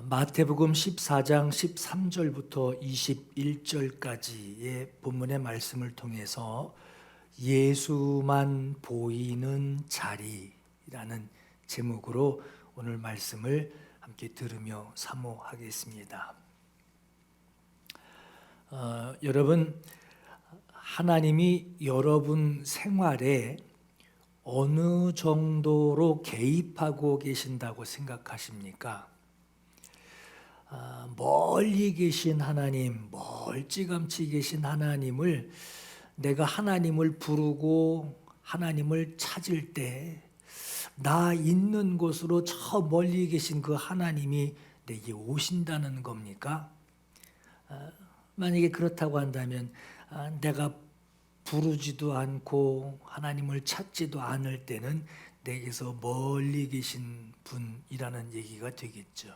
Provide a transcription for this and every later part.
마태복음 14장 13절부터 21절까지의 본문의 말씀을 통해서 예수만 보이는 자리라는 제목으로 오늘 말씀을 함께 들으며 사모하겠습니다. 여러분, 하나님이 여러분 생활에 어느 정도로 개입하고 계신다고 생각하십니까? 멀리 계신 하나님, 멀찌감치 계신 하나님을 내가 하나님을 부르고 하나님을 찾을 때 나 있는 곳으로 저 멀리 계신 그 하나님이 내게 오신다는 겁니까? 만약에 그렇다고 한다면 내가 부르지도 않고 하나님을 찾지도 않을 때는 내게서 멀리 계신 분이라는 얘기가 되겠죠.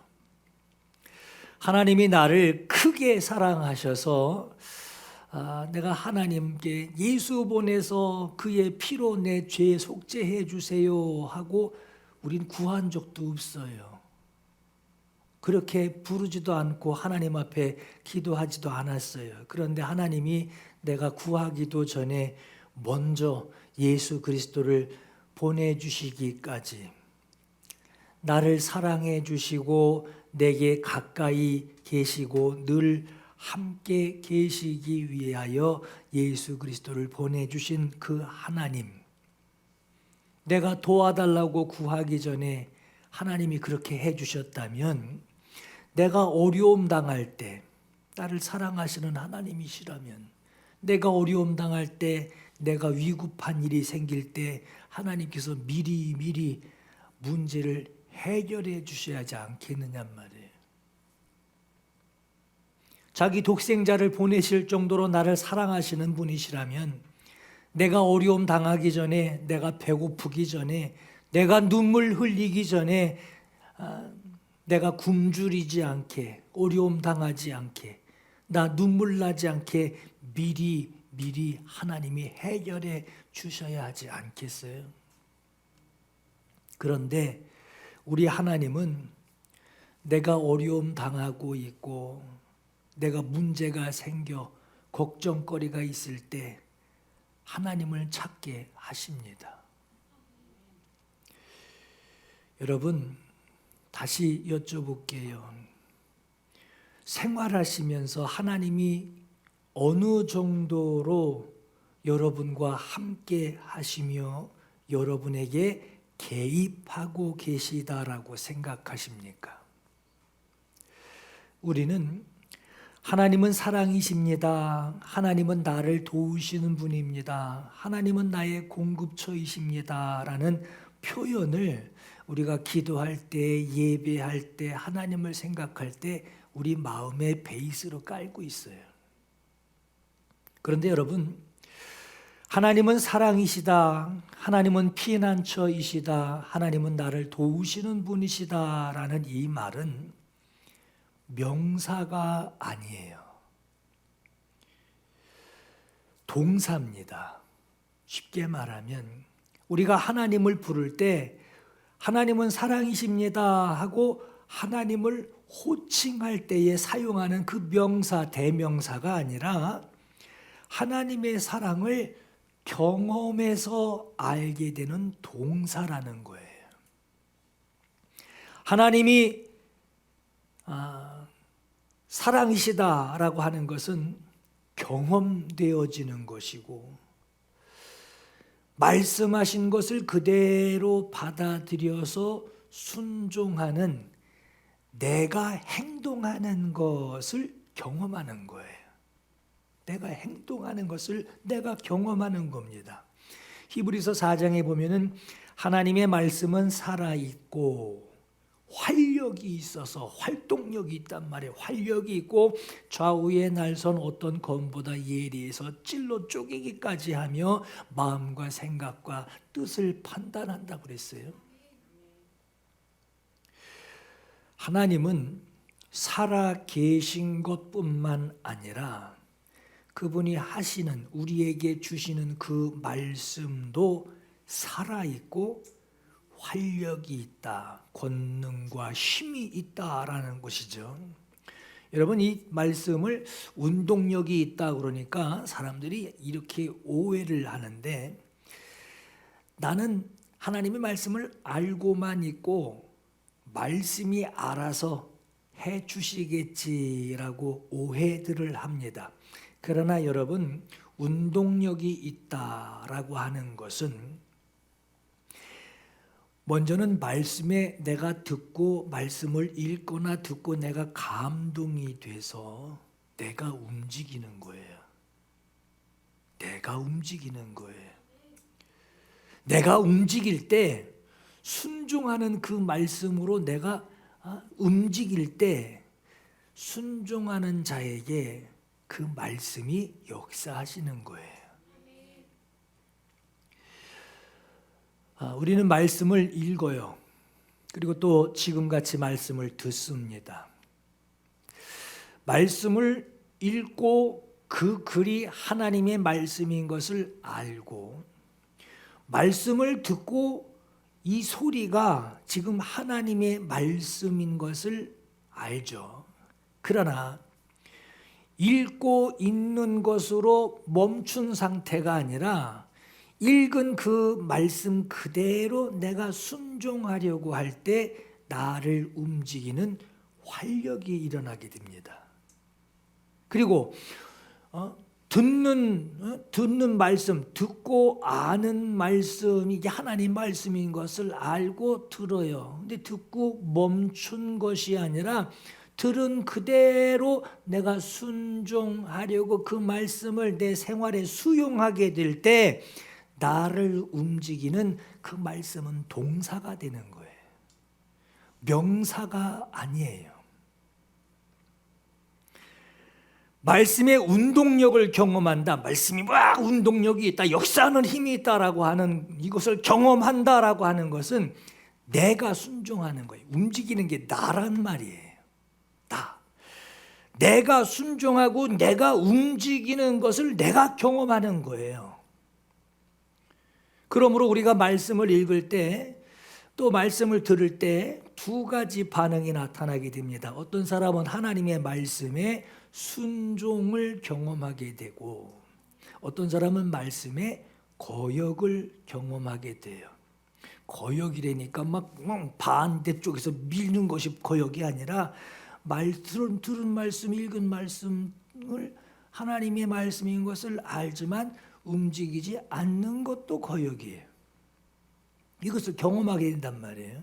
하나님이 나를 크게 사랑하셔서 내가 하나님께 예수 보내서 그의 피로 내 죄 속죄해 주세요 하고 우린 구한 적도 없어요. 그렇게 부르지도 않고 하나님 앞에 기도하지도 않았어요. 그런데 하나님이 내가 구하기도 전에 먼저 예수 그리스도를 보내주시기까지 나를 사랑해 주시고 내게 가까이 계시고 늘 함께 계시기 위하여 예수 그리스도를 보내주신 그 하나님, 내가 도와달라고 구하기 전에 하나님이 그렇게 해주셨다면 내가 어려움 당할 때, 나를 사랑하시는 하나님이시라면 내가 어려움 당할 때, 내가 위급한 일이 생길 때 하나님께서 미리 문제를 해결해 주셔야 하지 않겠느냔 말이에요. 자기 독생자를 보내실 정도로 나를 사랑하시는 분이시라면 내가 어려움 당하기 전에, 내가 배고프기 전에, 내가 눈물 흘리기 전에, 내가 굶주리지 않게, 어려움 당하지 않게, 나 눈물 나지 않게 미리 하나님이 해결해 주셔야 하지 않겠어요? 그런데 우리 하나님은 내가 어려움 당하고 있고 내가 문제가 생겨 걱정거리가 있을 때 하나님을 찾게 하십니다. 여러분, 다시 여쭤볼게요. 생활하시면서 하나님이 어느 정도로 여러분과 함께 하시며 여러분에게 개입하고 계시다라고 생각하십니까? 우리는 하나님은 사랑이십니다. 하나님은 나를 도우시는 분입니다. 하나님은 나의 공급처이십니다. 라는 표현을 우리가 기도할 때, 예배할 때, 하나님을 생각할 때 우리 마음의 베이스로 깔고 있어요. 그런데 여러분, 하나님은 사랑이시다. 하나님은 피난처이시다. 하나님은 나를 도우시는 분이시다. 라는 이 말은 명사가 아니에요. 동사입니다. 쉽게 말하면 우리가 하나님을 부를 때 하나님은 사랑이십니다 하고 하나님을 호칭할 때에 사용하는 그 명사, 대명사가 아니라 하나님의 사랑을 경험해서 알게 되는 동사라는 거예요. 하나님이 사랑이시다라고 하는 것은 경험되어지는 것이고 말씀하신 것을 그대로 받아들여서 순종하는 내가 행동하는 것을 경험하는 거예요. 내가 행동하는 것을 내가 경험하는 겁니다. 히브리서 4장에 보면은 하나님의 말씀은 살아있고 활력이 있어서 활동력이 있단 말이에요. 활력이 있고 좌우의 날선 어떤 검보다 예리해서 찔러 쪼개기까지 하며 마음과 생각과 뜻을 판단한다고 그랬어요. 하나님은 살아 계신 것뿐만 아니라 그분이 하시는, 우리에게 주시는 그 말씀도 살아있고 활력이 있다, 권능과 힘이 있다라는 것이죠. 여러분, 이 말씀을 운동력이 있다 그러니까 사람들이 이렇게 오해를 하는데, 나는 하나님의 말씀을 알고만 있고 말씀이 알아서 해 주시겠지라고 오해들을 합니다. 그러나 여러분, 운동력이 있다라고 하는 것은 먼저는 말씀에 내가 듣고 말씀을 읽거나 듣고 내가 감동이 돼서 내가 움직이는 거예요. 내가 움직이는 거예요. 내가 움직일 때 순종하는 그 말씀으로 내가 움직일 때 순종하는 자에게 그 말씀이 역사하시는 거예요. 우리는 말씀을 읽어요. 그리고 또 지금같이 말씀을 듣습니다. 말씀을 읽고 그 글이 하나님의 말씀인 것을 알고, 말씀을 듣고 이 소리가 지금 하나님의 말씀인 것을 알죠. 그러나 읽고 있는 것으로 멈춘 상태가 아니라 읽은 그 말씀 그대로 내가 순종하려고 할 때 나를 움직이는 활력이 일어나게 됩니다. 그리고 듣는 말씀, 듣고 아는 말씀이 이게 하나님 말씀인 것을 알고 들어요. 근데 듣고 멈춘 것이 아니라 들은 그대로 내가 순종하려고 그 말씀을 내 생활에 수용하게 될 때 나를 움직이는 그 말씀은 동사가 되는 거예요. 명사가 아니에요. 말씀의 운동력을 경험한다. 말씀이 막 운동력이 있다, 역사하는 힘이 있다라고 하는, 이것을 경험한다라고 하는 것은 내가 순종하는 거예요. 움직이는 게 나란 말이에요. 나. 내가 순종하고 내가 움직이는 것을 내가 경험하는 거예요. 그러므로 우리가 말씀을 읽을 때 또 말씀을 들을 때 두 가지 반응이 나타나게 됩니다. 어떤 사람은 하나님의 말씀에 순종을 경험하게 되고, 어떤 사람은 말씀에 거역을 경험하게 돼요. 거역이라니까 막 반대쪽에서 밀는 것이 거역이 아니라 들은 말씀, 읽은 말씀을 하나님의 말씀인 것을 알지만 움직이지 않는 것도 거역이에요. 이것을 경험하게 된단 말이에요.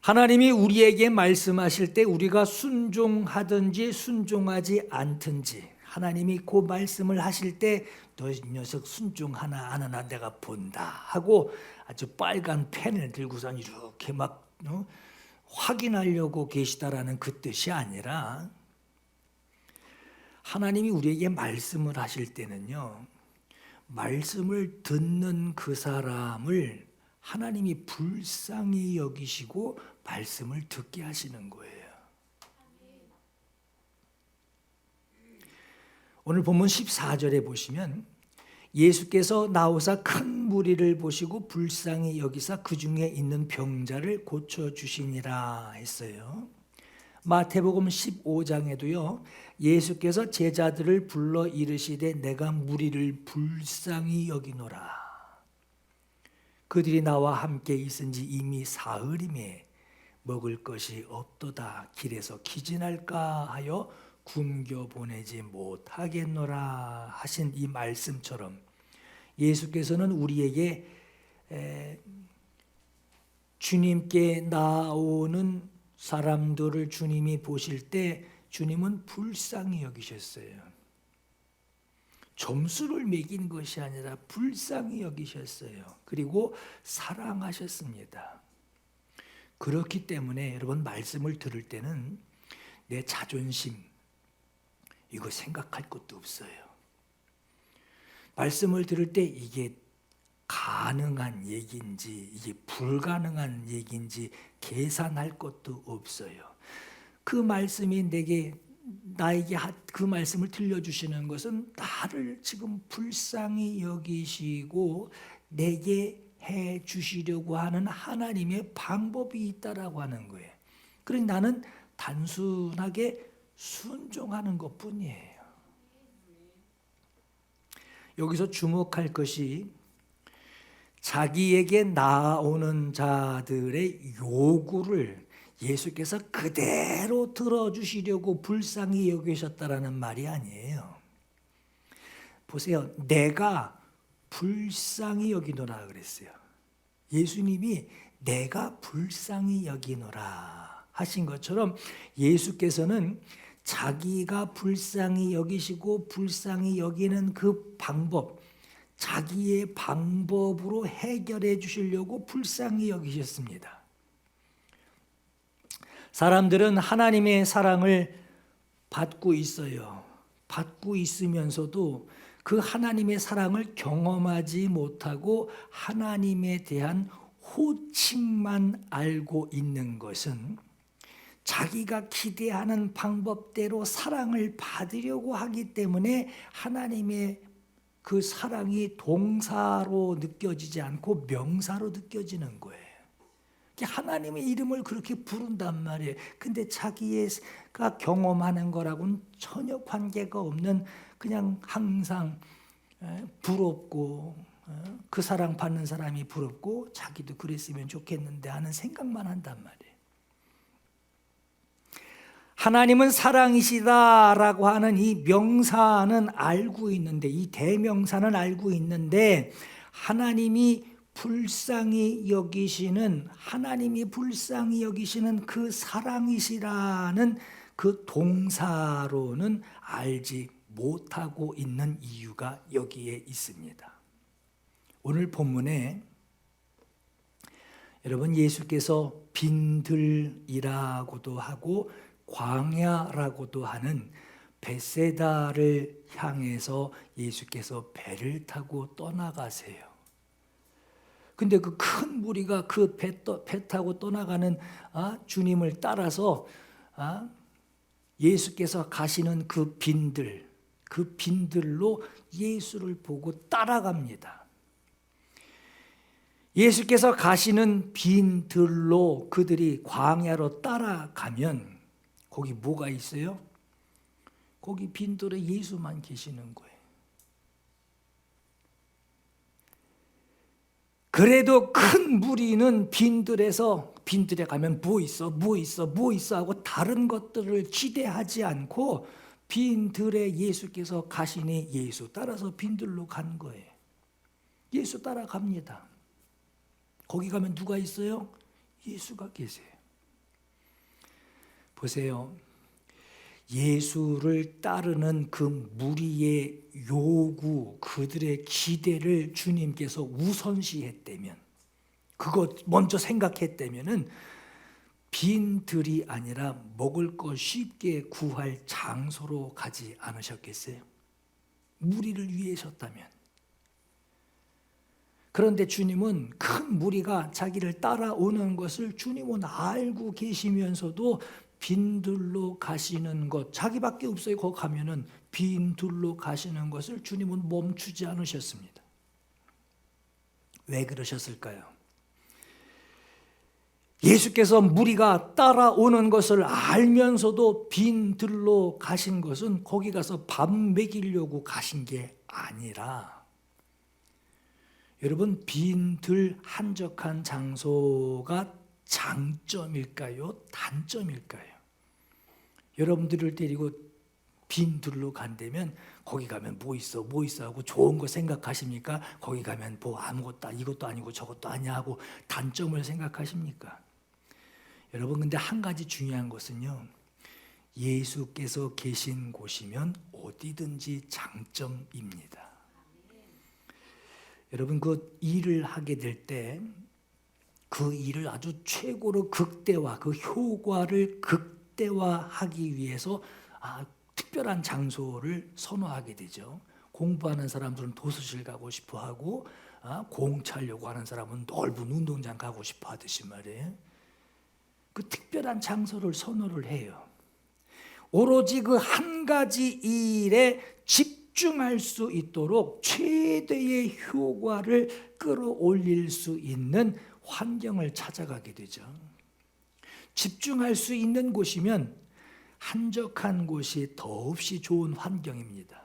하나님이 우리에게 말씀하실 때 우리가 순종하든지 순종하지 않든지, 하나님이 그 말씀을 하실 때 너 이 녀석 순종하나 안 하나 내가 본다 하고 아주 빨간 펜을 들고선 이렇게 막 확인하려고 계시다라는 그 뜻이 아니라, 하나님이 우리에게 말씀을 하실 때는요, 말씀을 듣는 그 사람을 하나님이 불쌍히 여기시고 말씀을 듣게 하시는 거예요. 오늘 본문 14절에 보시면 예수께서 나오사 큰 무리를 보시고 불쌍히 여기사 그 중에 있는 병자를 고쳐주시니라 했어요. 마태복음 15장에도요, 예수께서 제자들을 불러 이르시되 내가 무리를 불쌍히 여기노라. 그들이 나와 함께 있은지 이미 사흘임에 먹을 것이 없도다. 길에서 기진할까 하여 굶겨 보내지 못하겠노라 하신 이 말씀처럼 예수께서는 우리에게 주님께 나오는 사람들을 주님이 보실 때 주님은 불쌍히 여기셨어요. 점수를 매긴 것이 아니라 불쌍히 여기셨어요. 그리고 사랑하셨습니다. 그렇기 때문에 여러분, 말씀을 들을 때는 내 자존심 이거 생각할 것도 없어요. 말씀을 들을 때 이게 가능한 얘기인지 이게 불가능한 얘기인지 계산할 것도 없어요. 그 말씀이 나에게 그 말씀을 들려주시는 것은 나를 지금 불쌍히 여기시고 내게 해 주시려고 하는 하나님의 방법이 있다라고 하는 거예요. 그러니 나는 단순하게 순종하는 것뿐이에요. 여기서 주목할 것이 자기에게 나오는 자들의 요구를 예수께서 그대로 들어주시려고 불쌍히 여기셨다라는 말이 아니에요. 보세요. 내가 불쌍히 여기노라 그랬어요. 예수님이 내가 불쌍히 여기노라 하신 것처럼 예수께서는 자기가 불쌍히 여기시고 불쌍히 여기는 그 방법, 자기의 방법으로 해결해 주시려고 불쌍히 여기셨습니다. 사람들은 하나님의 사랑을 받고 있어요. 받고 있으면서도 그 하나님의 사랑을 경험하지 못하고 하나님에 대한 호칭만 알고 있는 것은 자기가 기대하는 방법대로 사랑을 받으려고 하기 때문에 하나님의 그 사랑이 동사로 느껴지지 않고 명사로 느껴지는 거예요. 하나님의 이름을 그렇게 부른단 말이에요. 근데 자기가 경험하는 거라고는 전혀 관계가 없는 그냥 항상 부럽고 그 사랑 받는 사람이 부럽고 자기도 그랬으면 좋겠는데 하는 생각만 한단 말이에요. 하나님은 사랑이시다라고 하는 이 명사는 알고 있는데, 이 대명사는 알고 있는데 하나님이 불쌍히 여기시는 그 사랑이시라는 그 동사로는 알지 못하고 있는 이유가 여기에 있습니다. 오늘 본문에 여러분 예수께서 빈들이라고도 하고 광야라고도 하는 벳세다를 향해서 예수께서 배를 타고 떠나가세요. 근데 그 큰 무리가 그 배 타고 떠나가는 주님을 따라서 예수께서 가시는 그 빈들로 예수를 보고 따라갑니다. 예수께서 가시는 빈들로 그들이 광야로 따라가면 거기 뭐가 있어요? 거기 빈들에 예수만 계시는 거예요. 그래도 큰 무리는 빈들에 가면 뭐 있어 하고 다른 것들을 기대하지 않고 빈들에 예수께서 가시니 예수 따라서 빈들로 간 거예요. 예수 따라갑니다. 거기 가면 누가 있어요? 예수가 계세요. 보세요. 예수를 따르는 그 무리의 요구, 그들의 기대를 주님께서 우선시했다면, 그것 먼저 생각했다면은 빈들이 아니라 먹을 것 쉽게 구할 장소로 가지 않으셨겠어요? 무리를 위해셨다면. 그런데 주님은 큰 무리가 자기를 따라오는 것을 주님은 알고 계시면서도 빈들로 가시는 것, 자기밖에 없어요. 거기 가면은 빈들로 가시는 것을 주님은 멈추지 않으셨습니다. 왜 그러셨을까요? 예수께서 무리가 따라오는 것을 알면서도 빈들로 가신 것은 거기 가서 밥 먹이려고 가신 게 아니라, 여러분, 빈들 한적한 장소가 장점일까요? 단점일까요? 여러분들을 데리고 빈들로 간다면 거기 가면 뭐 있어 하고 좋은 거 생각하십니까? 거기 가면 뭐 아무것도 이것도 아니고 저것도 아니야 하고 단점을 생각하십니까? 여러분, 근데 한 가지 중요한 것은요, 예수께서 계신 곳이면 어디든지 장점입니다. 여러분, 그 일을 하게 될 때 그 일을 아주 최고로 그 효과를 극대화하기 위해서 특별한 장소를 선호하게 되죠. 공부하는 사람들은 도서실 가고 싶어 하고, 공차려고 하는 사람은 넓은 운동장 가고 싶어 하듯이 말이에요. 그 특별한 장소를 선호를 해요. 오로지 그 한 가지 일에 집중하는 집중할 수 있도록 최대의 효과를 끌어올릴 수 있는 환경을 찾아가게 되죠. 집중할 수 있는 곳이면 한적한 곳이 더없이 좋은 환경입니다.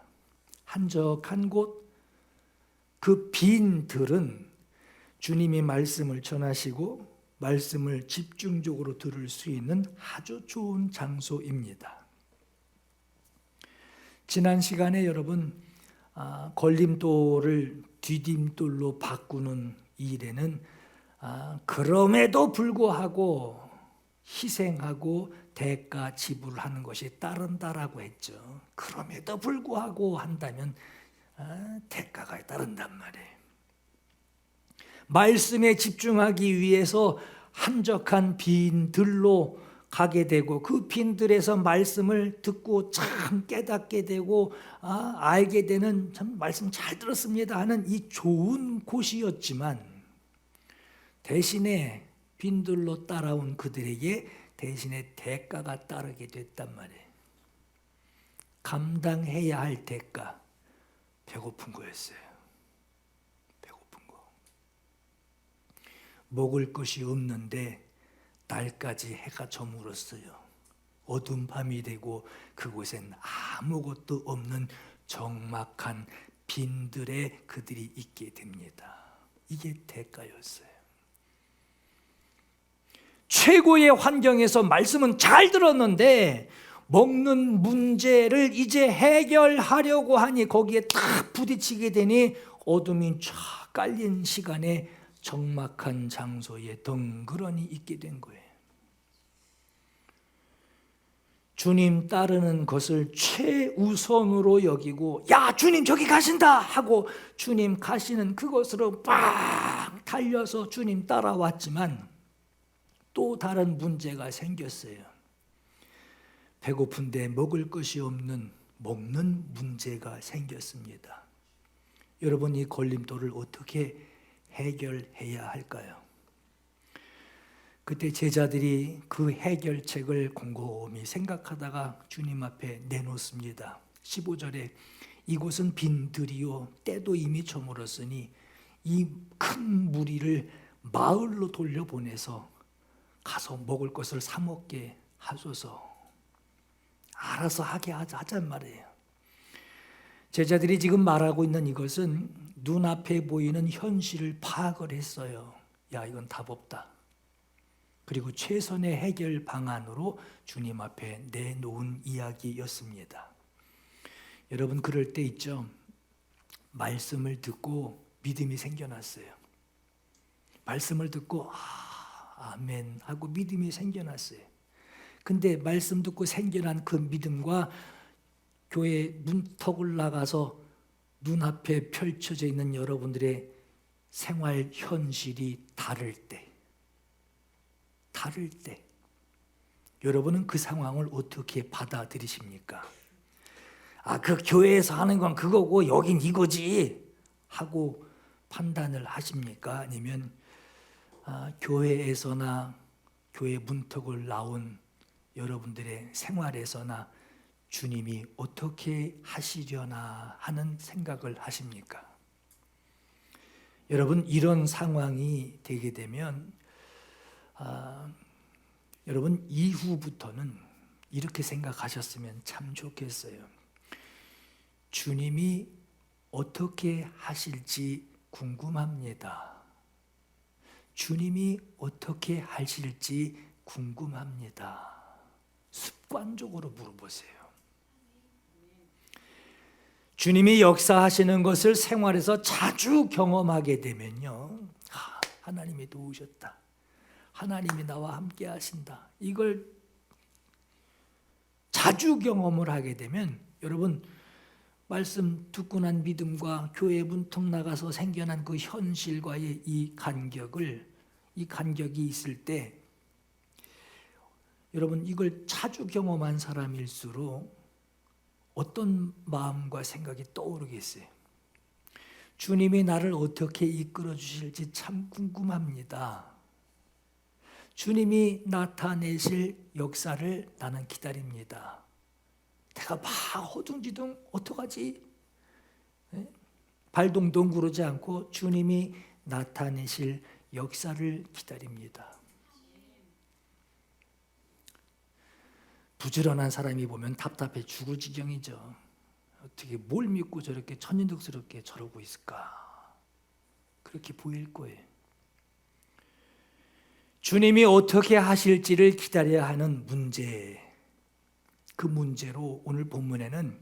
한적한 곳, 그 빈 들은 주님이 말씀을 전하시고 말씀을 집중적으로 들을 수 있는 아주 좋은 장소입니다. 지난 시간에 여러분 걸림돌을 디딤돌로 바꾸는 일에는 그럼에도 불구하고 희생하고 대가 지불하는 것이 따른다라고 했죠. 그럼에도 불구하고 한다면 대가가 따른단 말이에요. 말씀에 집중하기 위해서 한적한 빈들로 가게 되고 그 빈들에서 말씀을 듣고 참 깨닫게 되고 알게 되는 참 말씀 잘 들었습니다 하는 이 좋은 곳이었지만 대신에 빈들로 따라온 그들에게 대신에 대가가 따르게 됐단 말이에요. 감당해야 할 대가, 배고픈 거였어요. 배고픈 거. 먹을 것이 없는데 날까지 해가 저물었어요. 어두운 밤이 되고 그곳엔 아무것도 없는 적막한 빈들에 그들이 있게 됩니다. 이게 대가였어요. 최고의 환경에서 말씀은 잘 들었는데 먹는 문제를 이제 해결하려고 하니 거기에 딱 부딪히게 되니 어둠이 쫙 깔린 시간에 적막한 장소에 덩그러니 있게 된 거예요. 주님 따르는 것을 최우선으로 여기고 야 주님 저기 가신다 하고 주님 가시는 그곳으로 빡 달려서 주님 따라왔지만 또 다른 문제가 생겼어요. 배고픈데 먹을 것이 없는 먹는 문제가 생겼습니다. 여러분 이 걸림돌을 어떻게 해결해야 할까요? 그때 제자들이 그 해결책을 곰곰이 생각하다가 주님 앞에 내놓습니다. 15절에 이곳은 빈들이요 때도 이미 저물었으니 이 큰 무리를 마을로 돌려보내서 가서 먹을 것을 사 먹게 하소서. 알아서 하게 하잔 말이에요. 제자들이 지금 말하고 있는 이것은 눈앞에 보이는 현실을 파악을 했어요. 야 이건 답 없다. 그리고 최선의 해결 방안으로 주님 앞에 내놓은 이야기였습니다. 여러분 그럴 때 있죠. 말씀을 듣고 믿음이 생겨났어요. 말씀을 듣고 아멘 하고 믿음이 생겨났어요. 근데 말씀 듣고 생겨난 그 믿음과 교회 문턱을 나가서 눈앞에 펼쳐져 있는 여러분들의 생활 현실이 다를 때 여러분은 그 상황을 어떻게 받아들이십니까? 그 교회에서 하는 건 그거고 여긴 이거지 하고 판단을 하십니까? 아니면 교회에서나 교회 문턱을 나온 여러분들의 생활에서나 주님이 어떻게 하시려나 하는 생각을 하십니까? 여러분 이런 상황이 되게 되면 여러분 이후부터는 이렇게 생각하셨으면 참 좋겠어요. 주님이 어떻게 하실지 궁금합니다. 주님이 어떻게 하실지 궁금합니다. 습관적으로 물어보세요. 주님이 역사하시는 것을 생활에서 자주 경험하게 되면요. 하나님이 도우셨다. 하나님이 나와 함께 하신다. 이걸 자주 경험을 하게 되면 여러분 말씀 듣고 난 믿음과 교회 문턱 나가서 생겨난 그 현실과의 이 간격이 있을 때 여러분 이걸 자주 경험한 사람일수록 어떤 마음과 생각이 떠오르겠어요? 주님이 나를 어떻게 이끌어 주실지 참 궁금합니다. 주님이 나타내실 역사를 나는 기다립니다. 내가 막 허둥지둥 어떡하지? 발동동 구르지 않고 주님이 나타내실 역사를 기다립니다. 부지런한 사람이 보면 답답해 죽을 지경이죠. 어떻게 뭘 믿고 저렇게 천연덕스럽게 저러고 있을까? 그렇게 보일 거예요. 주님이 어떻게 하실지를 기다려야 하는 문제, 그 문제로 오늘 본문에는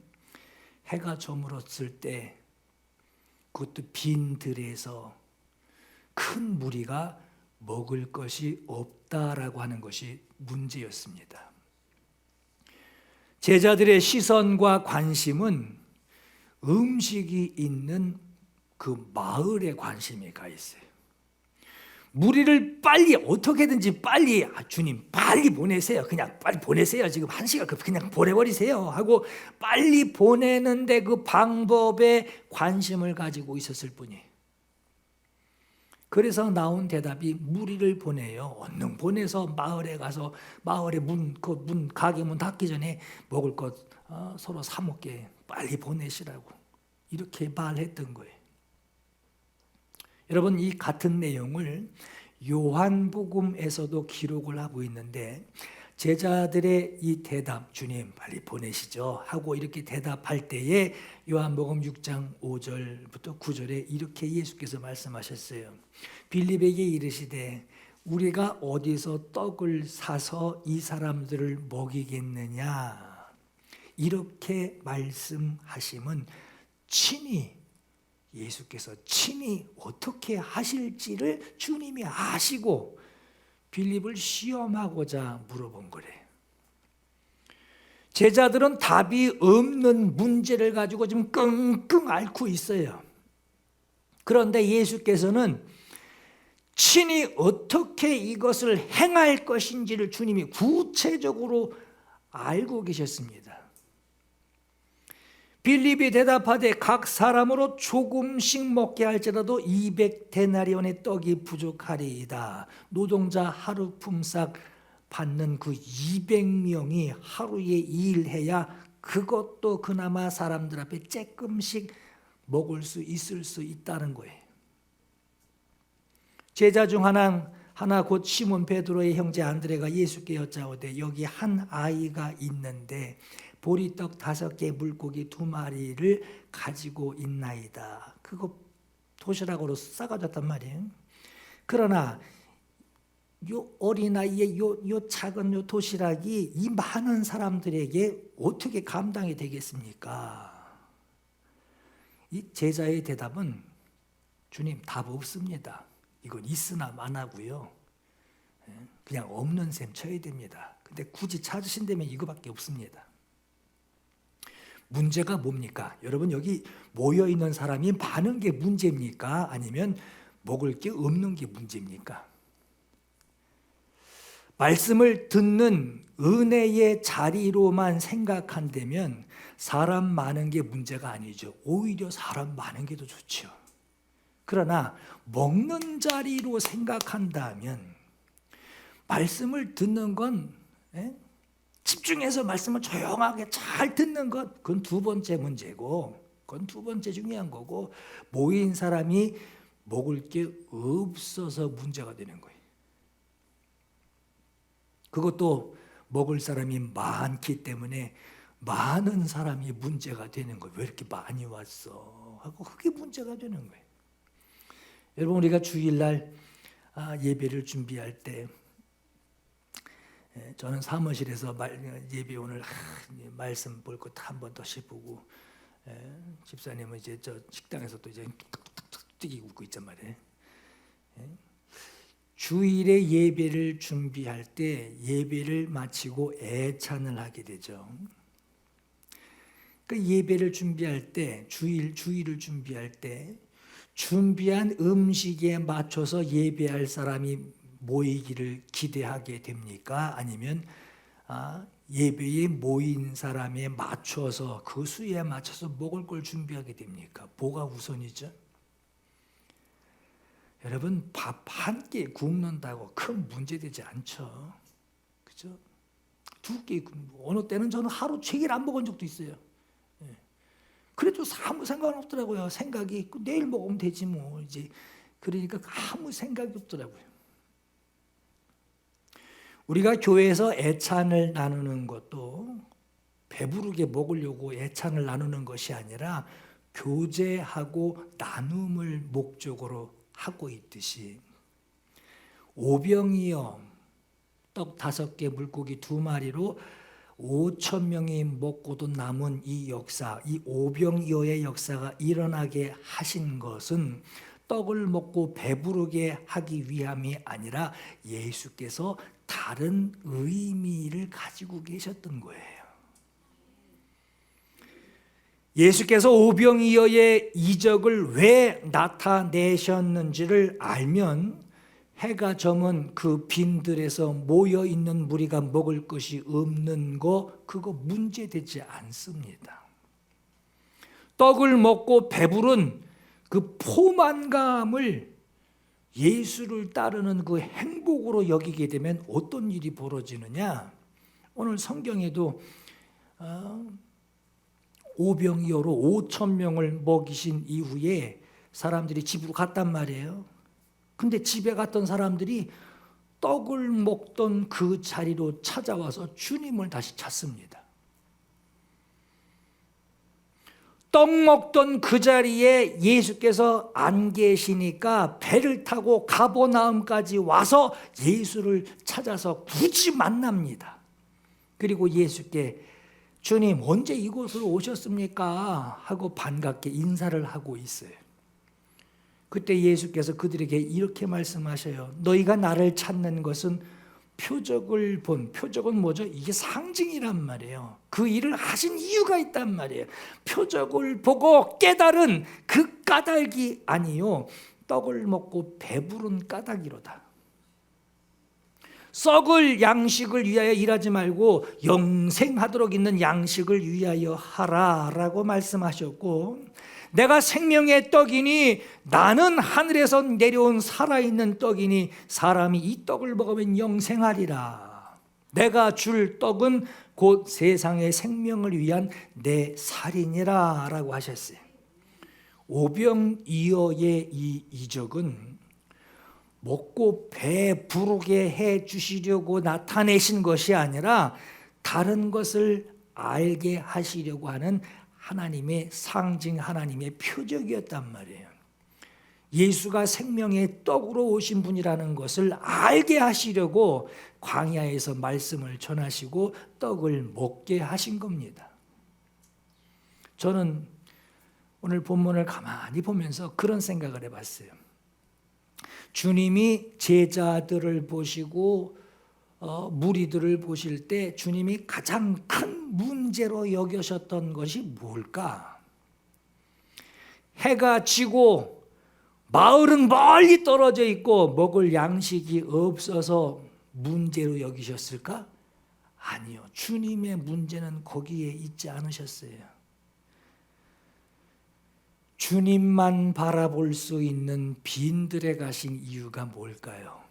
해가 저물었을 때 그것도 빈 들에서 큰 무리가 먹을 것이 없다라고 하는 것이 문제였습니다. 제자들의 시선과 관심은 음식이 있는 그 마을에 관심이 가 있어요. 무리를 빨리 어떻게든지 빨리 주님 빨리 보내세요. 그냥 빨리 보내세요. 지금 1시간 그냥 보내버리세요 하고 빨리 보내는데 그 방법에 관심을 가지고 있었을 뿐이에요. 그래서 나온 대답이 무리를 보내요. 얼른 보내서 마을에 가서 마을의 가게 문 닫기 전에 먹을 것 서로 사 먹게 빨리 보내시라고 이렇게 말했던 거예요. 여러분, 이 같은 내용을 요한복음에서도 기록을 하고 있는데 제자들의 이 대답, 주님 빨리 보내시죠 하고 이렇게 대답할 때에 요한복음 6장 5절부터 9절에 이렇게 예수께서 말씀하셨어요. 빌립에게 이르시되 우리가 어디서 떡을 사서 이 사람들을 먹이겠느냐, 이렇게 말씀하심은 예수께서 친히 어떻게 하실지를 주님이 아시고 빌립을 시험하고자 물어본 거래. 제자들은 답이 없는 문제를 가지고 지금 끙끙 앓고 있어요. 그런데 예수께서는 친히 어떻게 이것을 행할 것인지를 주님이 구체적으로 알고 계셨습니다. 빌립이 대답하되 각 사람으로 조금씩 먹게 할지라도 200데나리온의 떡이 부족하리이다. 노동자 하루 품삯 받는 그 200명이 하루에 일해야 그것도 그나마 사람들 앞에 조금씩 먹을 수 있을 수 있다는 거예요. 제자 중 하나 곧 시몬 베드로의 형제 안드레가 예수께 여짜오되 여기 한 아이가 있는데 보리떡 5개 물고기 2마리를 가지고 있나이다. 그거 도시락으로 싸가졌단 말이에요. 그러나 요 어린아이의 요 작은 요 도시락이 이 많은 사람들에게 어떻게 감당이 되겠습니까? 이 제자의 대답은 주님 답 없습니다. 이건 있으나 마나고요. 그냥 없는 셈 쳐야 됩니다. 근데 굳이 찾으신다면 이거밖에 없습니다. 문제가 뭡니까? 여러분, 여기 모여있는 사람이 많은 게 문제입니까? 아니면 먹을 게 없는 게 문제입니까? 말씀을 듣는 은혜의 자리로만 생각한다면 사람 많은 게 문제가 아니죠. 오히려 사람 많은 게 더 좋죠. 그러나 먹는 자리로 생각한다면 말씀을 듣는 건 집중해서 말씀을 조용하게 잘 듣는 것, 그건 2번째 문제고, 그건 2번째 중요한 거고, 모인 사람이 먹을 게 없어서 문제가 되는 거예요. 그것도 먹을 사람이 많기 때문에 많은 사람이 문제가 되는 거예요. 왜 이렇게 많이 왔어? 하고 그게 문제가 되는 거예요. 여러분, 우리가 주일날 예배를 준비할 때 저는 사무실에서 예배 오늘 말씀 볼 것 한 번 더 씹고, 집사님은 이제 저 식당에서 또 이제 뚝뚝뚝 뛰기 웃고 있단 말이에요. 주일에 예배를 준비할 때 예배를 마치고 애찬을 하게 되죠. 그 예배를 준비할 때 주일을 준비할 때 준비한 음식에 맞춰서 예배할 사람이 모이기를 기대하게 됩니까? 아니면 예배에 모인 사람에 맞춰서 그 수에 맞춰서 먹을 걸 준비하게 됩니까? 뭐가 우선이죠? 여러분, 밥 한 끼 굽는다고 큰 문제 되지 않죠. 그죠? 2끼 어느 때는 저는 하루 3끼를 안 먹은 적도 있어요. 그래도 아무 상관없더라고요. 생각이 내일 먹으면 되지 뭐 이제. 그러니까 아무 생각이 없더라고요. 우리가 교회에서 애찬을 나누는 것도 배부르게 먹으려고 애찬을 나누는 것이 아니라 교제하고 나눔을 목적으로 하고 있듯이, 오병이어 떡 5개 물고기 2마리로 5,000명이 먹고도 남은 이 역사, 이 오병이어의 역사가 일어나게 하신 것은 떡을 먹고 배부르게 하기 위함이 아니라 예수께서 다른 의미를 가지고 계셨던 거예요. 예수께서 오병이어의 이적을 왜 나타내셨는지를 알면 해가 저문 그 빈들에서 모여있는 무리가 먹을 것이 없는 거, 그거 문제되지 않습니다. 떡을 먹고 배부른 그 포만감을 예수를 따르는 그 행복으로 여기게 되면 어떤 일이 벌어지느냐? 오늘 성경에도 오병이어로 5,000명을 먹이신 이후에 사람들이 집으로 갔단 말이에요. 근데 집에 갔던 사람들이 떡을 먹던 그 자리로 찾아와서 주님을 다시 찾습니다. 떡 먹던 그 자리에 예수께서 안 계시니까 배를 타고 가버나움까지 와서 예수를 찾아서 굳이 만납니다. 그리고 예수께 주님 언제 이곳으로 오셨습니까? 하고 반갑게 인사를 하고 있어요. 그때 예수께서 그들에게 이렇게 말씀하셔요. 너희가 나를 찾는 것은 표적을 본, 표적은 뭐죠? 이게 상징이란 말이에요. 그 일을 하신 이유가 있단 말이에요. 표적을 보고 깨달은 그 까닭이 아니요, 떡을 먹고 배부른 까닭이로다. 썩을 양식을 위하여 일하지 말고 영생하도록 있는 양식을 위하여 하라라고 말씀하셨고, 내가 생명의 떡이니 나는 하늘에서 내려온 살아있는 떡이니 사람이 이 떡을 먹으면 영생하리라. 내가 줄 떡은 곧 세상의 생명을 위한 내 살이니라 라고 하셨어요. 오병이어의 이 이적은 먹고 배부르게 해 주시려고 나타내신 것이 아니라 다른 것을 알게 하시려고 하는 하나님의 상징, 하나님의 표적이었단 말이에요. 예수가 생명의 떡으로 오신 분이라는 것을 알게 하시려고 광야에서 말씀을 전하시고 떡을 먹게 하신 겁니다. 저는 오늘 본문을 가만히 보면서 그런 생각을 해봤어요. 주님이 제자들을 보시고 무리들을 보실 때 주님이 가장 큰 문제로 여기셨던 것이 뭘까? 해가 지고 마을은 멀리 떨어져 있고 먹을 양식이 없어서 문제로 여기셨을까? 아니요. 주님의 문제는 거기에 있지 않으셨어요. 주님만 바라볼 수 있는 빈들에 가신 이유가 뭘까요?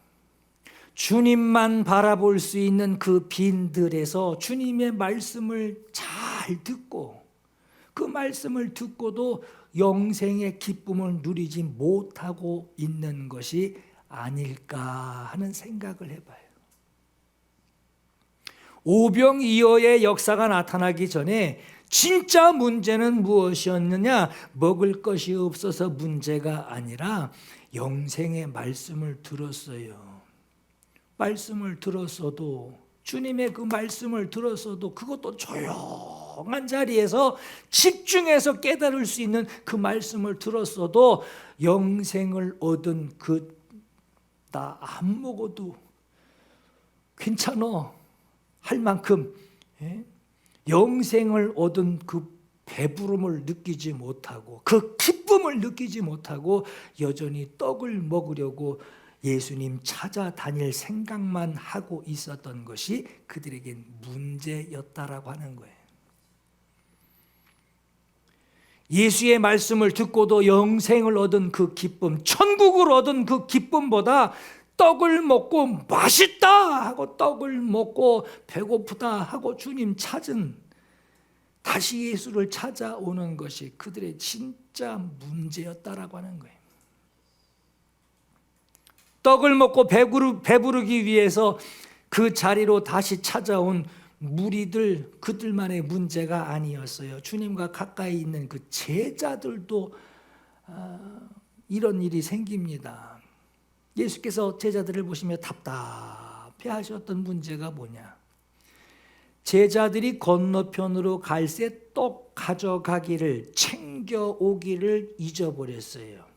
주님만 바라볼 수 있는 그 빈들에서 주님의 말씀을 잘 듣고 그 말씀을 듣고도 영생의 기쁨을 누리지 못하고 있는 것이 아닐까 하는 생각을 해봐요. 오병이어의 역사가 나타나기 전에 진짜 문제는 무엇이었느냐? 먹을 것이 없어서 문제가 아니라 영생의 말씀을 들었어요. 말씀을 들었어도, 주님의 그 말씀을 들었어도 그것도 조용한 자리에서 집중해서 깨달을 수 있는 그 말씀을 들었어도 영생을 얻은 나 안 먹어도 괜찮아 할 만큼 영생을 얻은 그 배부름을 느끼지 못하고 그 기쁨을 느끼지 못하고 여전히 떡을 먹으려고 예수님 찾아다닐 생각만 하고 있었던 것이 그들에겐 문제였다라고 하는 거예요. 예수의 말씀을 듣고도 영생을 얻은 그 기쁨, 천국을 얻은 그 기쁨보다 떡을 먹고 맛있다 하고 떡을 먹고 배고프다 하고 주님 찾은 다시 예수를 찾아오는 것이 그들의 진짜 문제였다라고 하는 거예요. 떡을 먹고 배부르기 위해서 그 자리로 다시 찾아온 무리들, 그들만의 문제가 아니었어요. 주님과 가까이 있는 그 제자들도 이런 일이 생깁니다. 예수께서 제자들을 보시며 답답해 하셨던 문제가 뭐냐? 제자들이 건너편으로 갈새 떡 가져가기를, 챙겨오기를 잊어버렸어요.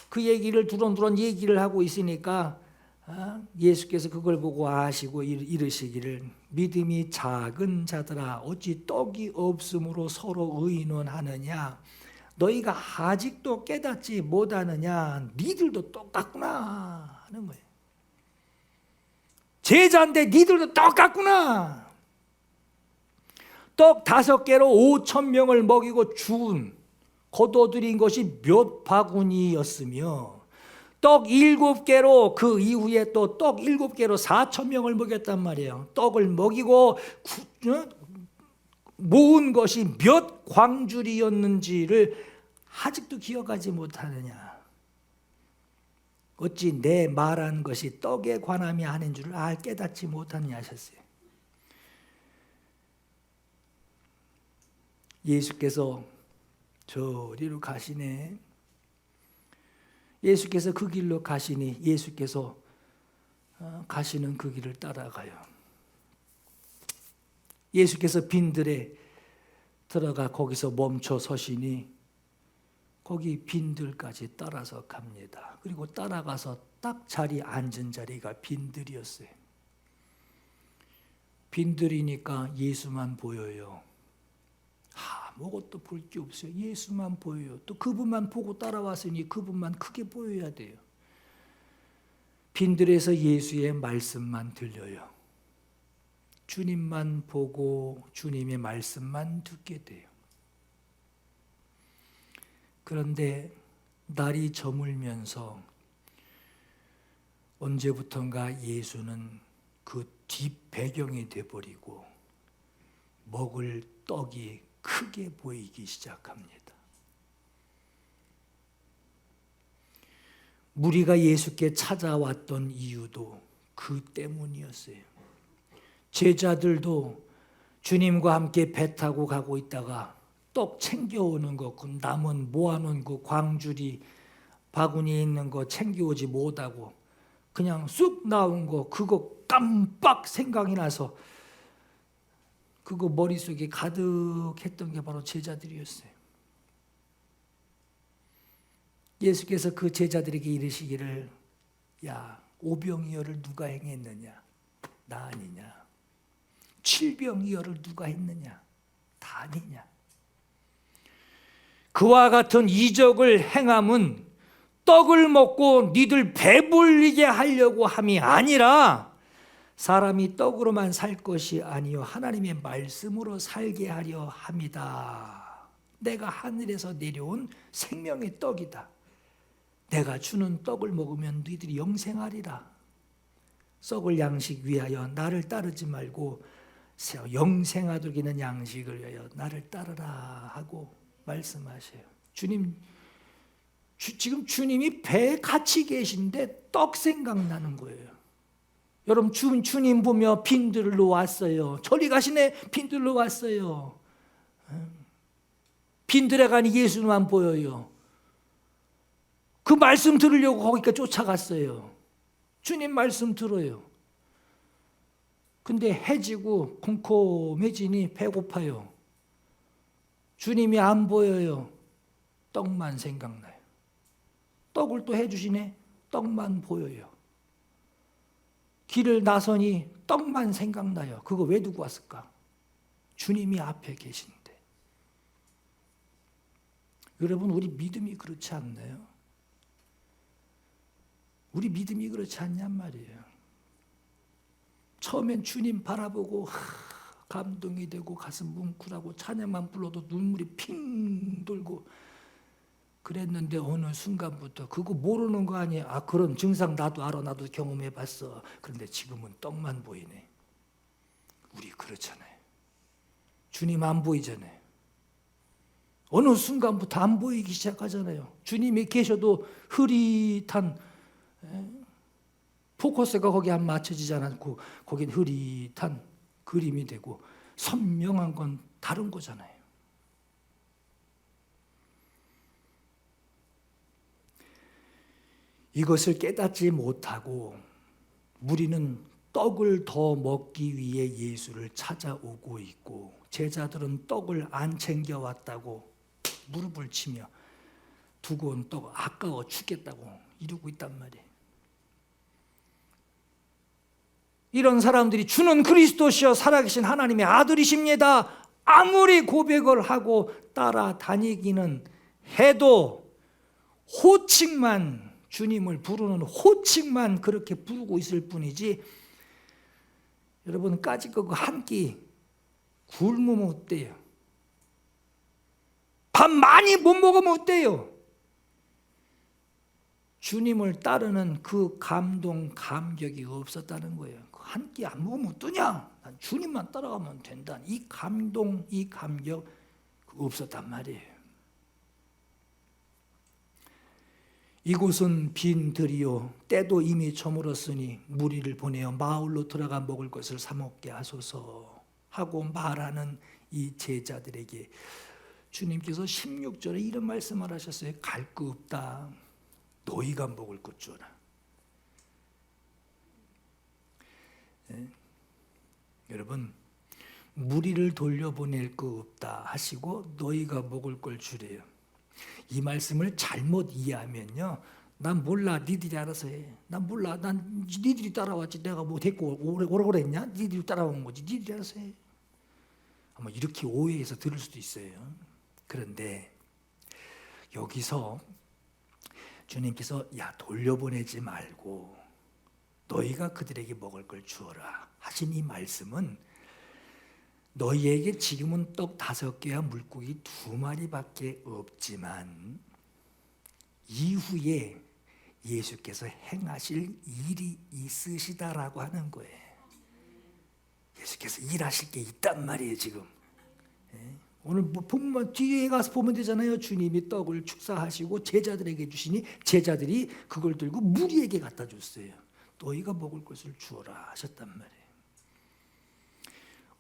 그 얘기를 두런두런 얘기를 하고 있으니까 예수께서 그걸 보고 아시고 이르시기를, 믿음이 작은 자들아 어찌 떡이 없으므로 서로 의논하느냐? 너희가 아직도 깨닫지 못하느냐? 니들도 똑같구나 하는 거예요. 제자인데 니들도 똑같구나. 떡 5개로 5,000명을 먹이고 거둬들인 것이 몇 바구니였으며, 떡 7개로 그 이후에 또 떡 7개로 4,000명을 먹였단 말이에요. 떡을 먹이고 모은 것이 몇 광주리였는지를 아직도 기억하지 못하느냐? 어찌 내 말한 것이 떡에 관함이 아닌 줄을 깨닫지 못하느냐 하셨어요. 예수께서 저리로 가시네. 예수께서 그 길로 가시니 예수께서 가시는 그 길을 따라가요. 예수께서 빈들에 들어가 거기서 멈춰 서시니 거기 빈들까지 따라서 갑니다. 그리고 따라가서 딱 자리 앉은 자리가 빈들이었어요. 빈들이니까 예수만 보여요. 아무것도 볼 게 없어요. 예수만 보여요. 또 그분만 보고 따라왔으니 그분만 크게 보여야 돼요. 빈들에서 예수의 말씀만 들려요. 주님만 보고 주님의 말씀만 듣게 돼요. 그런데 날이 저물면서 언제부턴가 예수는 그 뒷배경이 돼버리고 먹을 떡이 크게 보이기 시작합니다. 무리가 예수께 찾아왔던 이유도 그 때문이었어요. 제자들도 주님과 함께 배 타고 가고 있다가 떡 챙겨오는 거, 그 남은 모아놓은 그 광주리 바구니에 있는 거 챙겨오지 못하고 그냥 쑥 나온 거, 그거 깜빡 생각이 나서 그거 머릿속에 가득했던 게 바로 제자들이었어요. 예수께서 그 제자들에게 이르시기를, 야, 오병이어를 누가 행했느냐? 나 아니냐? 칠병이어를 누가 했느냐? 다 아니냐? 그와 같은 이적을 행함은 떡을 먹고 니들 배불리게 하려고 함이 아니라 사람이 떡으로만 살 것이 아니요 하나님의 말씀으로 살게 하려 함이다. 내가 하늘에서 내려온 생명의 떡이다. 내가 주는 떡을 먹으면 너희들이 영생하리라. 썩을 양식 위하여 나를 따르지 말고 영생하도록 있는 양식을 위하여 나를 따르라 하고 말씀하셔요. 지금 주님이 배에 같이 계신데 떡 생각나는 거예요. 여러분, 주님 보며 빈들로 왔어요. 저리 가시네. 빈들로 왔어요. 빈들에 가니 예수만 보여요. 그 말씀 들으려고 거기까지 쫓아갔어요. 주님 말씀 들어요. 근데 해지고 컴컴해지니 배고파요. 주님이 안 보여요. 떡만 생각나요. 떡을 또 해주시네. 떡만 보여요. 길을 나서니 떡만 생각나요. 그거 왜 두고 왔을까? 주님이 앞에 계신데. 여러분, 우리 믿음이 그렇지 않나요? 우리 믿음이 그렇지 않냔 말이에요. 처음엔 주님 바라보고 감동이 되고 가슴 뭉클하고 찬양만 불러도 눈물이 핑 돌고 그랬는데 어느 순간부터 그거 모르는 거 아니야. 그런 증상 나도 알아. 나도 경험해봤어. 그런데 지금은 떡만 보이네. 우리 그렇잖아요. 주님 안 보이잖아요. 어느 순간부터 안 보이기 시작하잖아요. 주님이 계셔도 흐릿한, 포커스가 거기 안 맞춰지지 않고 거긴 흐릿한 그림이 되고 선명한 건 다른 거잖아요. 이것을 깨닫지 못하고 무리는 떡을 더 먹기 위해 예수를 찾아오고 있고, 제자들은 떡을 안 챙겨왔다고 무릎을 치며 두고 온 떡 아까워 죽겠다고 이러고 있단 말이에요. 이런 사람들이 주는 그리스도시여 살아계신 하나님의 아들이십니다 아무리 고백을 하고 따라다니기는 해도 호칭만, 주님을 부르는 호칭만 그렇게 부르고 있을 뿐이지, 여러분 까짓 거 한 끼 굶으면 어때요? 밥 많이 못 먹으면 어때요? 주님을 따르는 그 감동, 감격이 없었다는 거예요. 한 끼 안 먹으면 어떠냐? 난 주님만 따라가면 된다. 이 감동, 이 감격 없었단 말이에요. 이곳은 빈 들이요 때도 이미 저물었으니 무리를 보내어 마을로 들어가 먹을 것을 사 먹게 하소서 하고 말하는 이 제자들에게 주님께서 16절에 이런 말씀을 하셨어요. 갈 거 없다. 너희가 먹을 것 주어라. 여러분, 무리를 돌려보낼 거 없다 하시고 너희가 먹을 걸 주래요. 이 말씀을 잘못 이해하면요, 난 몰라, 니들이 알아서 해. 난 몰라, 난 니들이 따라왔지. 내가 뭐 데리고 오라고 그랬냐? 니들이 따라온 거지. 니들이 알아서 해. 아마 이렇게 오해해서 들을 수도 있어요. 그런데 여기서 주님께서 야 돌려보내지 말고 너희가 그들에게 먹을 걸 주어라 하신 이 말씀은, 너희에게 지금은 떡 5개와 물고기 2마리밖에 없지만 이후에 예수께서 행하실 일이 있으시다라고 하는 거예요. 예수께서 일하실 게 있단 말이에요 지금. 오늘 뭐 보면 뒤에 가서 보면 되잖아요. 주님이 떡을 축사하시고 제자들에게 주시니 제자들이 그걸 들고 무리에게 갖다 줬어요. 너희가 먹을 것을 주어라 하셨단 말이에요.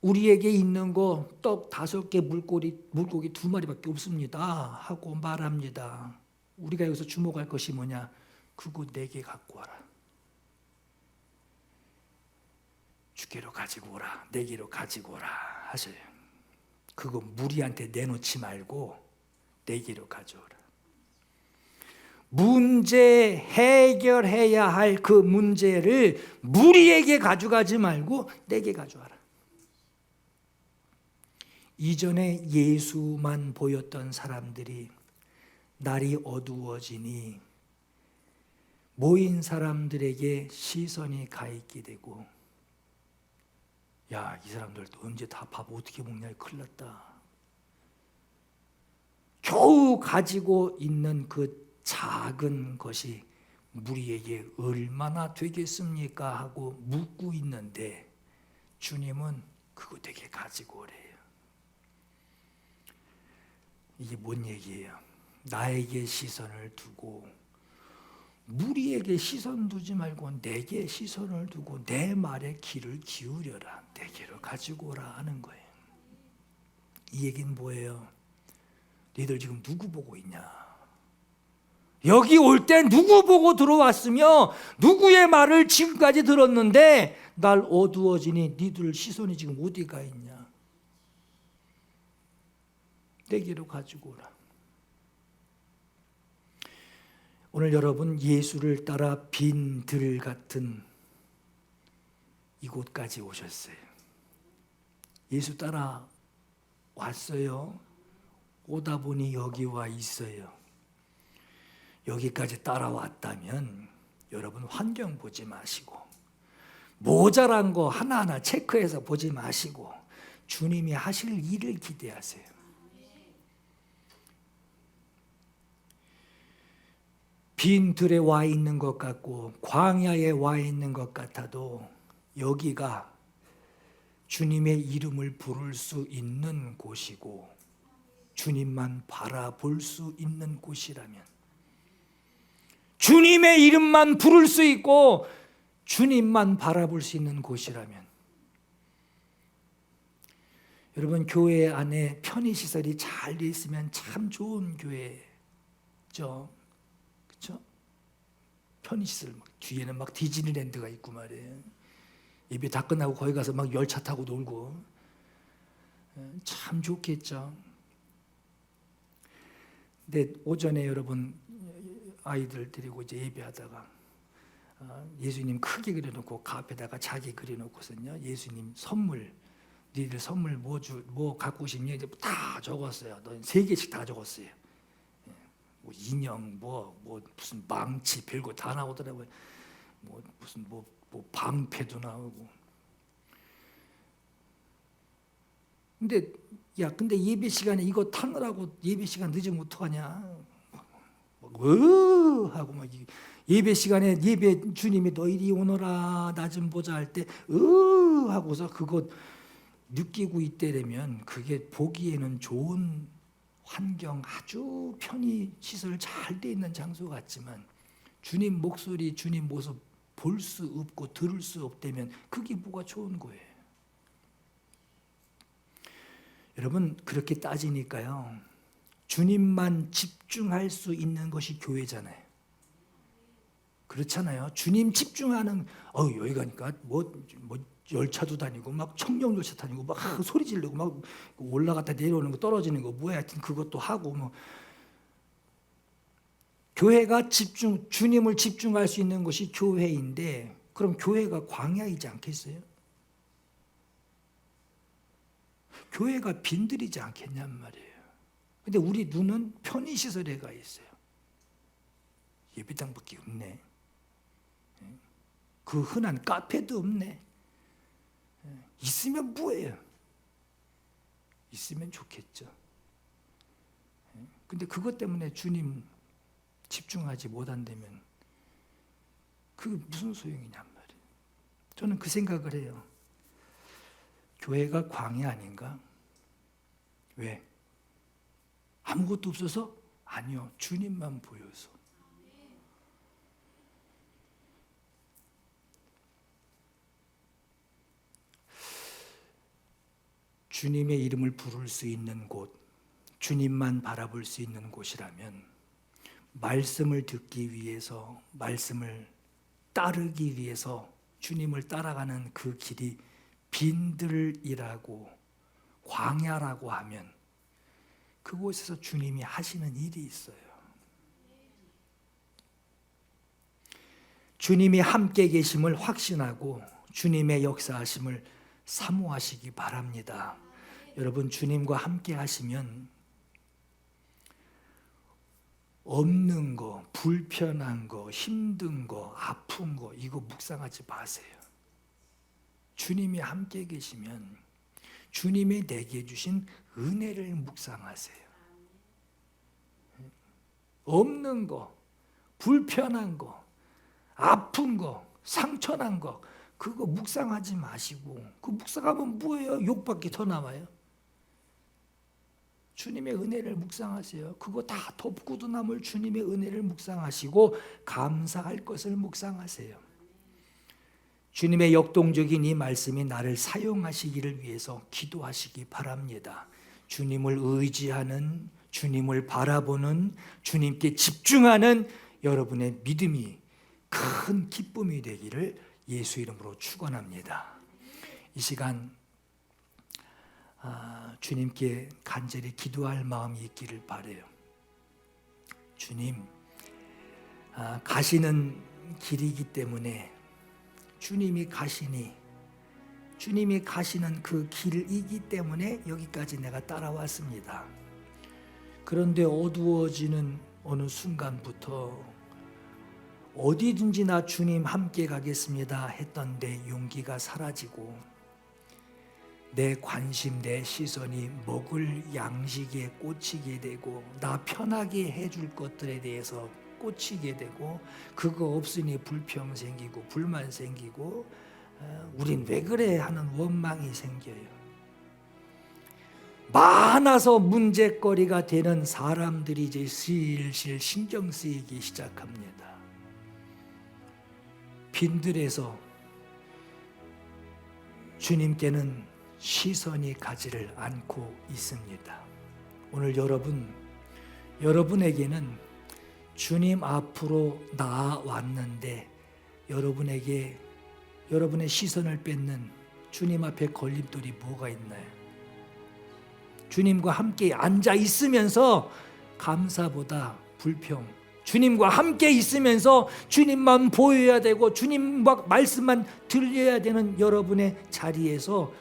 우리에게 있는 거 떡 5개, 물고기 2마리밖에 없습니다 하고 말합니다. 우리가 여기서 주목할 것이 뭐냐? 그거 4개 갖고 와라. 주께로 가지고 오라. 4개로 가지고 오라 하셔요. 그거 무리한테 내놓지 말고 4개로 가져오라. 문제 해결해야 할 그 문제를 무리에게 가져가지 말고 4개 가져와라. 이전에 예수만 보였던 사람들이 날이 어두워지니 모인 사람들에게 시선이 가 있게 되고, 야, 이 사람들도 언제 다 밥 어떻게 먹냐, 큰일 났다. 겨우 가지고 있는 그 작은 것이 무리에게 얼마나 되겠습니까 하고 묻고 있는데 주님은 그거 되게 가지고 오래요. 이게 뭔 얘기예요? 나에게 시선을 두고 무리에게 시선 두지 말고 내게 시선을 두고 내 말에 귀를 기울여라. 내게로 가지고 오라 하는 거예요. 이 얘기는 뭐예요? 너희들 지금 누구 보고 있냐? 여기 올 때 누구 보고 들어왔으며 누구의 말을 지금까지 들었는데 날 어두워지니 너희들 시선이 지금 어디가 있냐? 내게로 가지고 오라. 오늘 여러분 예수를 따라 빈 들 같은 이곳까지 오셨어요. 예수 따라 왔어요. 오다 보니 여기 와 있어요. 여기까지 따라왔다면 여러분 환경 보지 마시고 모자란 거 하나하나 체크해서 보지 마시고 주님이 하실 일을 기대하세요. 빈 들에 와 있는 것 같고 광야에 와 있는 것 같아도 여기가 주님의 이름을 부를 수 있는 곳이고 주님만 바라볼 수 있는 곳이라면, 주님의 이름만 부를 수 있고 주님만 바라볼 수 있는 곳이라면, 여러분, 교회 안에 편의시설이 잘 돼 있으면 참 좋은 교회죠. 그렇죠? 편의시설, 뒤에는 막 디즈니랜드가 있고 말이에요. 예배 다 끝나고 거기 가서 막 열차 타고 놀고 참 좋겠죠. 근데 오전에 여러분 아이들 데리고 이제 예배하다가 예수님 크게 그려놓고 그 앞에다가 자기 그려놓고서는요, 예수님 선물, 니들 선물 뭐 갖고 싶니? 이제 다 적었어요. 너 3개씩 다 적었어요. 뭐 인형, 뭐 무슨 망치 별거 다 나오더라고요. 뭐 무슨 뭐 방패도 나오고. 근데 예배 시간에 이거 타느라고 예배 시간 늦으면 어떡하냐? 하고 막 예배 시간에 예배 주님이 너 이리 오너라 나 좀 보자 할 때 하고서 그거 느끼고 있대라면 그게 보기에는 좋은 환경, 아주 편의 시설 잘 돼 있는 장소 같지만 주님 목소리, 주님 모습 볼 수 없고 들을 수 없다면 그게 뭐가 좋은 거예요? 여러분, 그렇게 따지니까요, 주님만 집중할 수 있는 것이 교회잖아요. 그렇잖아요. 주님 집중하는, 여기 가니까 뭐 열차도 다니고 막 청룡 열차 다니고 막 소리 지르고 막 올라갔다 내려오는 거 떨어지는 거 뭐야, 하여튼 그것도 하고 뭐. 교회가 주님을 집중할 수 있는 것이 교회인데, 그럼 교회가 광야이지 않겠어요? 교회가 빈들이지 않겠냔 말이에요. 근데 우리 눈은 편의시설에 가 있어요. 예배당밖에 없네. 그 흔한 카페도 없네. 있으면 뭐예요? 있으면 좋겠죠. 근데 그것 때문에 주님 집중하지 못한다면 그게 무슨 소용이냔 말이에요. 저는 그 생각을 해요. 교회가 광야 아닌가? 왜? 아무것도 없어서? 아니요. 주님만 보여서. 주님의 이름을 부를 수 있는 곳, 주님만 바라볼 수 있는 곳이라면 말씀을 듣기 위해서, 말씀을 따르기 위해서 주님을 따라가는 그 길이 빈들이라고, 광야라고 하면 그곳에서 주님이 하시는 일이 있어요. 주님이 함께 계심을 확신하고 주님의 역사하심을 사모하시기 바랍니다. 여러분, 주님과 함께 하시면 없는 거, 불편한 거, 힘든 거, 아픈 거 이거 묵상하지 마세요. 주님이 함께 계시면 주님이 내게 주신 은혜를 묵상하세요. 없는 거, 불편한 거, 아픈 거, 상처난 거 그거 묵상하지 마시고, 그 묵상하면 뭐예요? 욕밖에 더 남아요. 주님의 은혜를 묵상하세요. 그거 다 덮고도 남을 주님의 은혜를 묵상하시고 감사할 것을 묵상하세요. 주님의 역동적인 이 말씀이 나를 사용하시기를 위해서 기도하시기 바랍니다. 주님을 의지하는, 주님을 바라보는, 주님께 집중하는 여러분의 믿음이 큰 기쁨이 되기를 예수 이름으로 축원합니다. 이 시간 주님께 간절히 기도할 마음이 있기를 바라요. 주님, 가시는 길이기 때문에 주님이 가시는 그 길이기 때문에 여기까지 내가 따라왔습니다. 그런데 어두워지는 어느 순간부터 어디든지 나 주님 함께 가겠습니다 했던 내 용기가 사라지고 내 관심, 내 시선이 먹을 양식에 꽂히게 되고 나 편하게 해줄 것들에 대해서 꽂히게 되고 그거 없으니 불평 생기고 불만 생기고 우린 왜 그래 하는 원망이 생겨요. 많아서 문제거리가 되는 사람들이 이제 슬슬 신경 쓰이기 시작합니다. 빈들에서 주님께는 시선이 가지를 않고 있습니다. 오늘 여러분에게는 주님 앞으로 나아왔는데 여러분의 시선을 뺏는 주님 앞에 걸림돌이 뭐가 있나요? 주님과 함께 앉아 있으면서 감사보다 불평, 주님과 함께 있으면서 주님만 보여야 되고 주님 말씀만 들려야 되는 여러분의 자리에서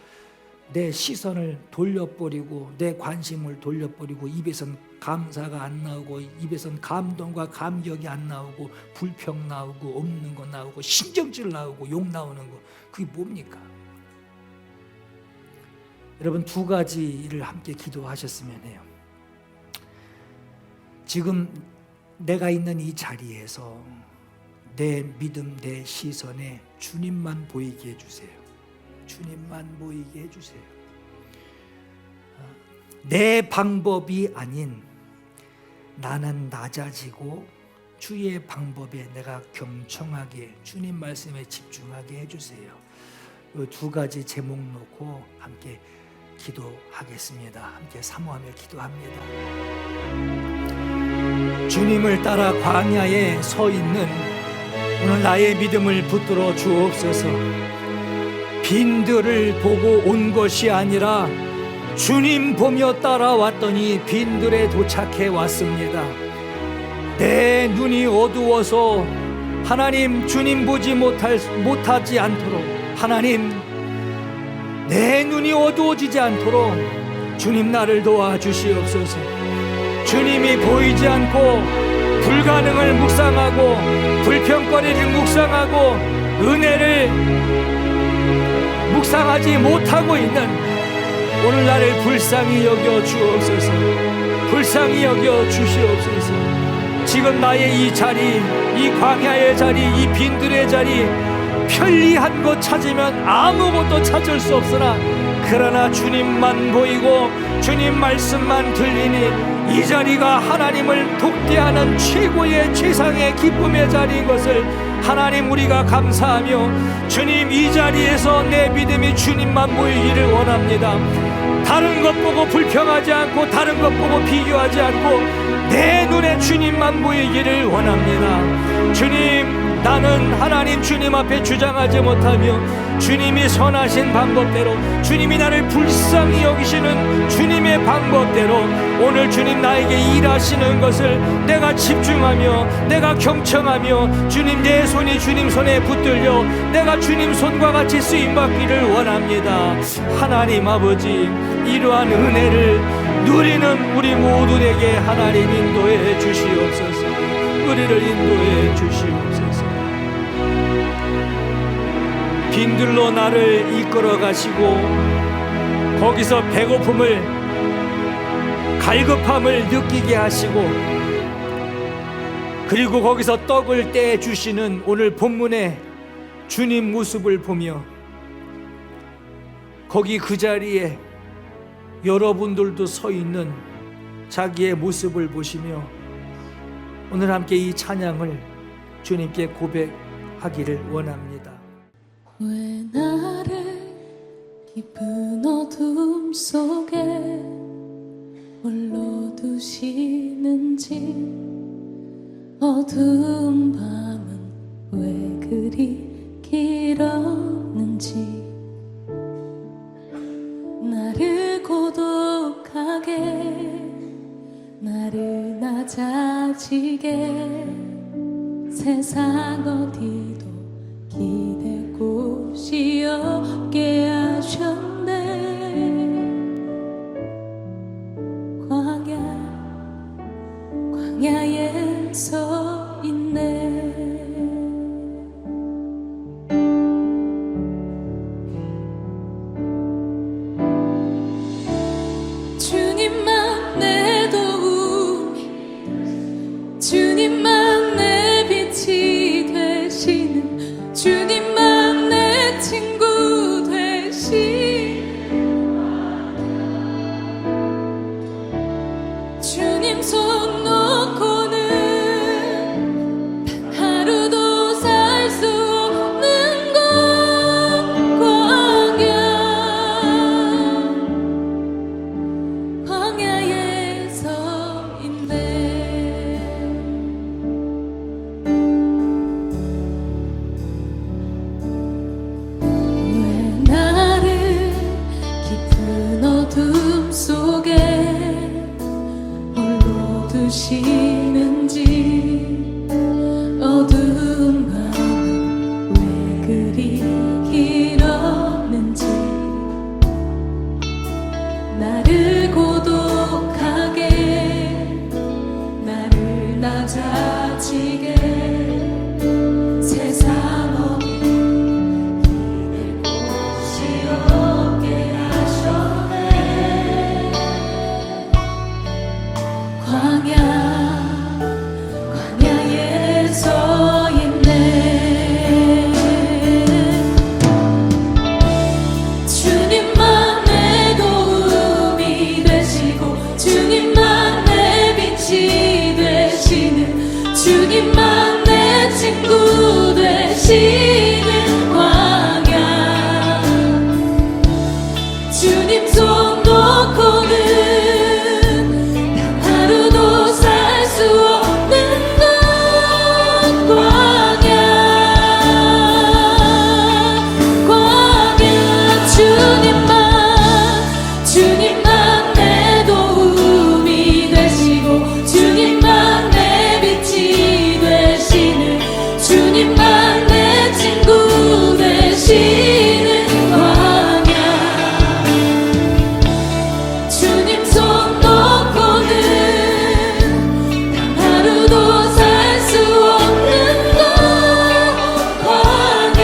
내 시선을 돌려버리고 내 관심을 돌려버리고 입에선 감사가 안 나오고 입에선 감동과 감격이 안 나오고 불평 나오고 없는 거 나오고 신경질 나오고 욕 나오는 거, 그게 뭡니까? 여러분, 두 가지를 함께 기도하셨으면 해요. 지금 내가 있는 이 자리에서 내 믿음, 내 시선에 주님만 보이게 해주세요. 주님만 보이게 해주세요. 내 방법이 아닌 나는 낮아지고 주의 방법에 내가 경청하게, 주님 말씀에 집중하게 해주세요. 이 두 가지 제목 놓고 함께 기도하겠습니다. 함께 사모하며 기도합니다. 주님을 따라 광야에 서 있는 오늘 나의 믿음을 붙들어 주옵소서. 빈들을 보고 온 것이 아니라 주님 보며 따라왔더니 빈들에 도착해 왔습니다. 내 눈이 어두워서 하나님 주님 보지 못하지 않도록, 하나님 내 눈이 어두워지지 않도록 주님 나를 도와주시옵소서. 주님이 보이지 않고 불가능을 묵상하고 불평거리를 묵상하고 은혜를 묵상하지 못하고 있는 오늘 나를 불쌍히 여겨 주옵소서. 불쌍히 여겨 주시옵소서. 지금 나의 이 자리, 이 광야의 자리, 이 빈들의 자리, 편리한 곳 찾으면 아무것도 찾을 수 없으나 그러나 주님만 보이고 주님 말씀만 들리니 이 자리가 하나님을 돕게하는 최고의 최상의 기쁨의 자리인 것을 하나님 우리가 감사하며, 주님 이 자리에서 내 믿음이 주님만 보이기를 원합니다. 다른 것 보고 불평하지 않고 다른 것 보고 비교하지 않고 내 눈에 주님만 보이기를 원합니다. 주님, 나는 하나님 주님 앞에 주장하지 못하며 주님이 선하신 방법대로, 주님이 나를 불쌍히 여기시는 주님의 방법대로 오늘 주님 나에게 일하시는 것을 내가 집중하며 내가 경청하며 주님 내 손이 주님 손에 붙들려 내가 주님 손과 같이 쓰임받기를 원합니다. 하나님 아버지, 이러한 은혜를 누리는 우리 모두에게 하나님 인도해 주시옵소서. 우리를 인도해 주시옵소서. 빈들로 나를 이끌어 가시고 거기서 배고픔을, 갈급함을 느끼게 하시고 그리고 거기서 떡을 떼 주시는 오늘 본문의 주님 모습을 보며 거기 그 자리에 여러분들도 서 있는 자기의 모습을 보시며 오늘 함께 이 찬양을 주님께 고백하기를 원합니다. 왜 나를 깊은 어둠 속에 홀로 두시는지, 어두운 밤은 왜 그리 길었는지, 나를 고독하게, 나를 낮아지게 세상 어디도 기댈 곳이 없게 하셨네. 광야에 서 있네. 주님만 내 도움이, 주님만 내 빛이 되시는 주님만 내 친구, 오시는지 어두운 밤은 왜 그리 길었는지 나를 고독하게 나를 낮아지게 세상 어디 기댈 곳이 없게 하셨네. 광야에 서 있네. 주님만 내 도움이 되시고 주님만 내 빛이 되시는 주님만 내 친구 되시는 광야. 주님 손 놓고는 단 하루도 살 수 없는 것 광야. 주님만 내 도움이 되시고 주님만 내 빛이 되시는 주님만 내 친구 되시는 광야. 주님 손 놓고는 단 하루도 살 수 없는 것 광야.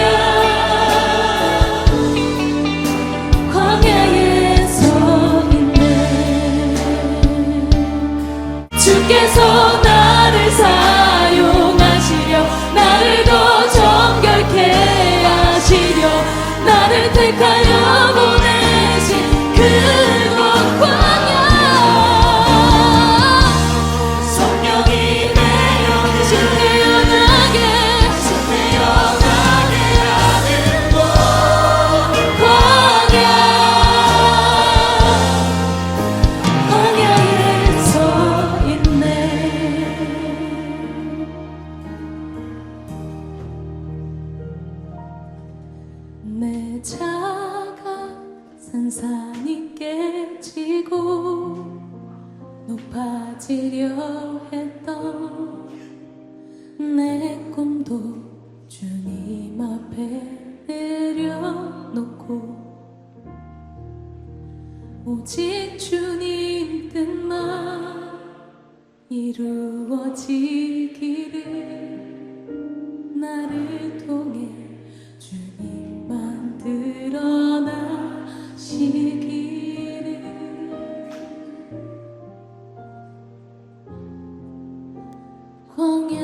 광야에 서 있네. 주께서 나를 사용하시려 나를 더 정결케 하시려 나를 택하여 보내신 그곳 광야. 성령이 태어나게 하는 곳 광야. 광야에 서 있네. 내 작은 산이 깨지고 높아지려 했던 내 꿈도 주님 앞에 내려놓고 오직 주님 뜻만 이루어지기를 나를 통해 주님만 드러나시기를. 광야